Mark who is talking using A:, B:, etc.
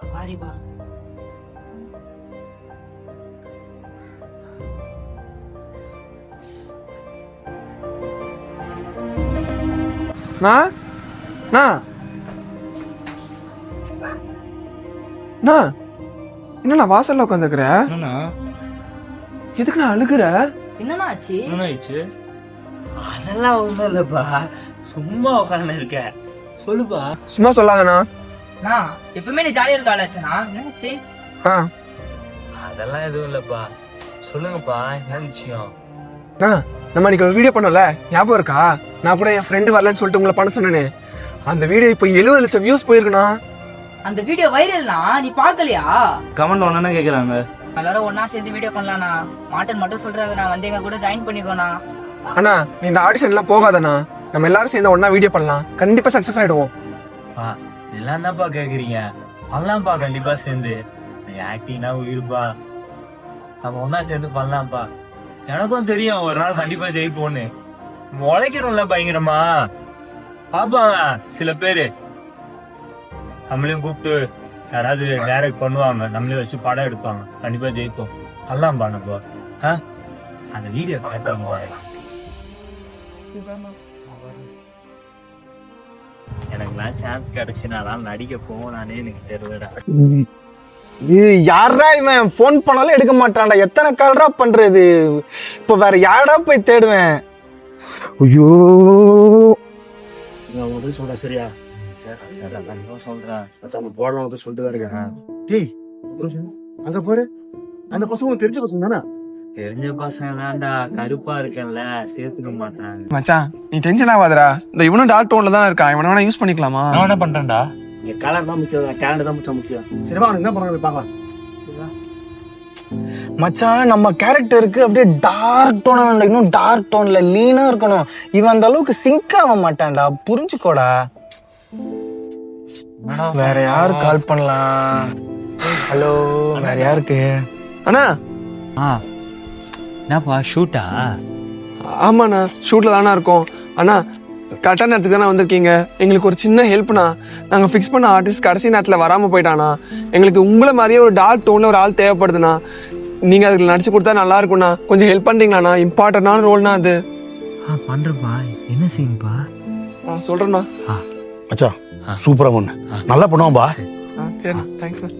A: பாரிபா.
B: என்ன வாசல்ல உட்காந்துக்கிற? எதுக்கு நான் அழுகுற?
A: என்னண்ணா ஆச்சு?
C: அதெல்லாம் ஒண்ணும் இல்லப்பா, சும்மா உட்காந்து இருக்க. சொல்லுப்பா.
B: சும்மா சொல்லாதண்ணா.
A: எப்பவுமே நீ ஜாலியா இருக்க ஆளாச்சுனா என்னாச்சு?
C: அதெல்லாம் எதுவும் இல்லப்பா, சொல்லுங்கப்பா, என்ன விஷயம்?
B: நம்ம இன்னைக்கு ஒரு வீடியோ பண்ணல, ஞாபகம் இருக்கா? நான் கூட என் ஃப்ரெண்டு வரலன்னு சொல்லிட்டு உங்களை பண்ண சொன்னேனே, அந்த வீடியோ இப்போ 70 லட்சம் வியூஸ் போயிருக்குண்ணா.
A: அந்த வீடியோ வைரல்னா நீ பாக்கலையா?
C: கமெண்ட் ஒண்ணு கேக்குறாங்க.
A: எல்லாரும் ஒன்னா சேர்ந்து வீடியோ பண்ணலாம்ண்ணா. மாட்டன் மட்டும் சொல்றாங்க, நான் வந்து எங்க கூட ஜாயின் பண்ணிக்கோண்ணா.
B: அண்ணா நீ இந்த ஆடிஷன் எல்லாம் போகாதண்ணா, நம்ம எல்லாரும் சேர்ந்து ஒன்னா வீடியோ பண்ணலாம், கண்டிப்பா சக்சஸ் ஆயிடுவோம்.
C: எல்லாம் தான்ப்பா கேக்குறீங்க, பண்ணலாம்ப்பா, கண்டிப்பா சேர்ந்து. ஆக்டிங்னா உயிருப்பா, நம்ம ஒன்னா சேர்ந்து பண்ணலாம்ப்பா. எனக்கும் தெரியும் ஒரு நாள் கண்டிப்பா ஜெயிப்போன்னு. உழைக்கிறோம்ல பயங்கரமா. பாப்பாங்க சில பேரு, நம்மளையும் கூப்பிட்டு யாராவது டைரக்ட் பண்ணுவாங்க, நம்மளே வச்சு படம் எடுப்பாங்க, கண்டிப்பா ஜெயிப்போம். பண்ணலாம்ப்பா நம்ம. அந்த வீடியோ காட்டுவாங்க. எனக்குலாம் சான்ஸ் கிடைச்சுனாலாம் நடிக்க போனானே எனக்கு தெரியலடா.
D: யாரா இவன் போன் பண்ணாலும் எடுக்க மாட்டான்டா, எத்தனை கால்ரா பண்றது? இப்ப வேற யாரா போய் தேடுவேன்? ஐயோ
E: சொல்றேன் சரியா?
C: சொல்றேன்
E: போடலாம் சொல்லிட்டு இருக்கேன். டேய் அங்க போற அந்த பசங்க தெரிஞ்ச பசங்க தானே?
C: தெரிஞ்ச பசங்க தான்டா, கருப்பா இருக்கேன்ல, சேர்த்துக்க மாட்டாங்க.
B: மச்சான் நீ டென்ஷன் ஆகாதடா, இந்த இவனும் டாட் டோன்ல தான் இருக்கான், இவனை வேணா யூஸ் பண்ணிக்கலாமா?
C: நான் என்ன பண்றேன்டா?
E: இங்க கலர் தான் முக்கியம், டேலண்ட் தான் முக்கியம். சரிவா, அவனுக்கு என்ன பண்றாங்க பாக்கலாம்.
D: மச்சான் நம்ம கேரக்டருக்கு அப்படியே டார்க் டோன் வேண்டாம், இன்னும் டார்க் டோன்ல லீனா இருக்கணும். இவன் அந்த அளவுக்கு சிங்க் ஆக மாட்டான்டா, புரிஞ்சுக்கோடா. வேற யாரு கால் பண்ணலாம்? ஹலோ, வேற யாருக்கு?
B: அண்ணா
C: என்னப்பா ஷூட்டா?
B: ஆமாண்ணா ஷூட்ல தானே இருக்கோம். அண்ணா கரெக்டான நேரத்துக்கு தானே வந்திருக்கீங்க, எங்களுக்கு ஒரு சின்ன ஹெல்ப்ண்ணா. நாங்கள் ஃபிக்ஸ் பண்ண ஆர்டிஸ்ட் கடைசி நேரத்தில் வராமல் போயிட்டாண்ணா. எங்களுக்கு உங்களை மாதிரியே ஒரு டார்க் டோனில் ஒரு ஆள் தேவைப்படுதுண்ணா. நீங்கள் அதுக்கு நடிச்சு கொடுத்தா நல்லா இருக்கும்ண்ணா, கொஞ்சம் ஹெல்ப் பண்ணுறீங்களாண்ணா? இம்பார்ட்டன்டான ரோல்ண்ணா அது.
C: பண்றப்பா, என்ன சீன்பா?
B: சொல்கிறேண்ணா.
E: மச்சான் சூப்பரா பண்ணு, நல்லா பண்ணுவான்பா.
B: சரி தேங்க்ஸ்ண்ணா.